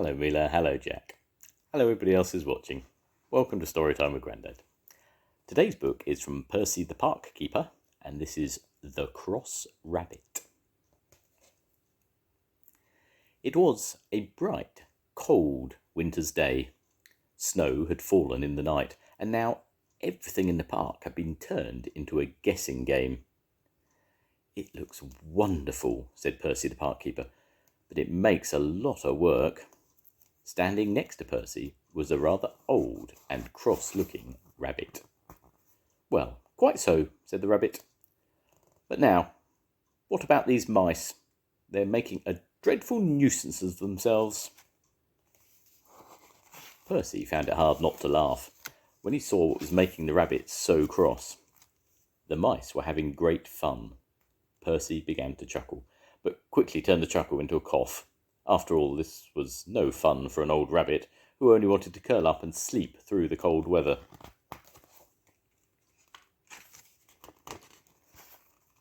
Hello Mila, hello Jack. Hello everybody else who's watching. Welcome to Storytime with Grandad. Today's book is from Percy the Park Keeper, and this is The Cross Rabbit. It was a bright, cold winter's day. Snow had fallen in the night, and now everything in the park had been turned into a guessing game. "It looks wonderful," said Percy the Park Keeper, "but it makes a lot of work." Standing next to Percy was a rather old and cross-looking rabbit. "Well, quite so," said the rabbit. "But now, what about these mice? They're making a dreadful nuisance of themselves." Percy found it hard not to laugh when he saw what was making the rabbit so cross. The mice were having great fun. Percy began to chuckle, but quickly turned the chuckle into a cough. After all, this was no fun for an old rabbit who only wanted to curl up and sleep through the cold weather.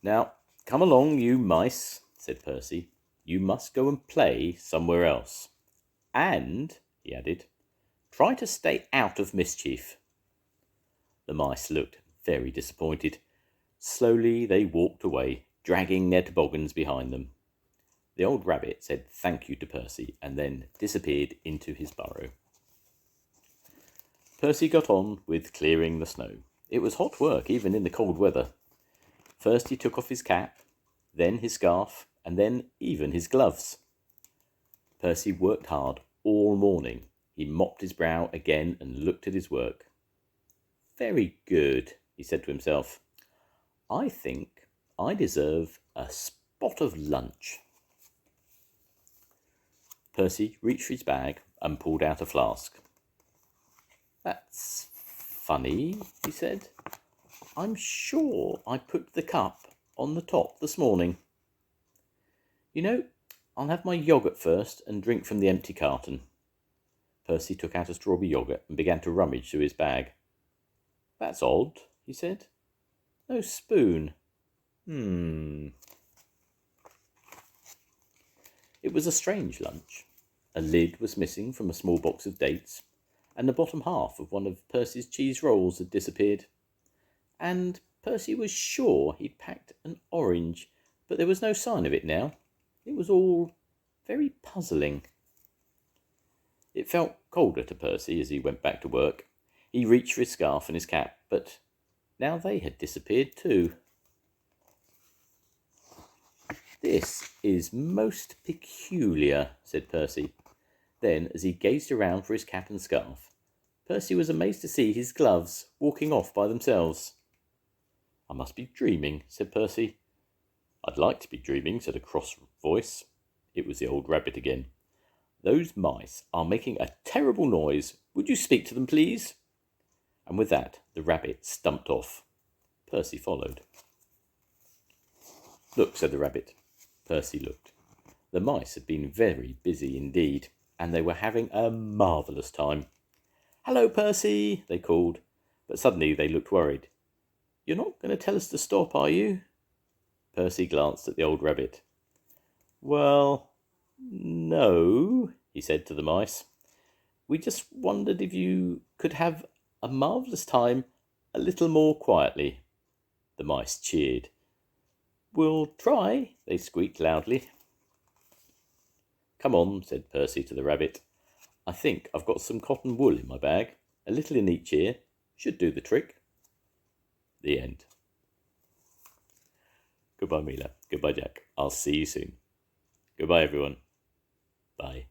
"Now, come along, you mice," said Percy. "You must go and play somewhere else. And," he added, "try to stay out of mischief." The mice looked very disappointed. Slowly they walked away, dragging their toboggans behind them. The old rabbit said thank you to Percy and then disappeared into his burrow. Percy got on with clearing the snow. It was hot work, even in the cold weather. First he took off his cap, then his scarf, and then even his gloves. Percy worked hard all morning. He mopped his brow again and looked at his work. "Very good," he said to himself. "I think I deserve a spot of lunch." Percy reached for his bag and pulled out a flask. "That's funny," he said. "I'm sure I put the cup on the top this morning. You know, I'll have my yoghurt first and drink from the empty carton." Percy took out a strawberry yoghurt and began to rummage through his bag. "That's odd," he said. "No spoon. It was a strange lunch. A lid was missing from a small box of dates, and the bottom half of one of Percy's cheese rolls had disappeared. And Percy was sure he'd packed an orange, but there was no sign of it now. It was all very puzzling. It felt colder to Percy as he went back to work. He reached for his scarf and his cap, but now they had disappeared too. "This is most peculiar," said Percy. Then, as he gazed around for his cap and scarf, Percy was amazed to see his gloves walking off by themselves. "I must be dreaming," said Percy. "I'd like to be dreaming," said a cross voice. It was the old rabbit again. "Those mice are making a terrible noise. Would you speak to them, please?" And with that, the rabbit stumped off. Percy followed. "Look," said the rabbit. Percy looked. The mice had been very busy indeed, and they were having a marvellous time. "Hello, Percy," they called, but suddenly they looked worried. "You're not going to tell us to stop, are you?" Percy glanced at the old rabbit. "Well, no," he said to the mice. "We just wondered if you could have a marvellous time a little more quietly." The mice cheered. "We'll try," they squeaked loudly. "Come on," said Percy to the rabbit. "I think I've got some cotton wool in my bag. A little in each ear should do the trick." The end. Goodbye, Mila. Goodbye, Jack. I'll see you soon. Goodbye, everyone. Bye.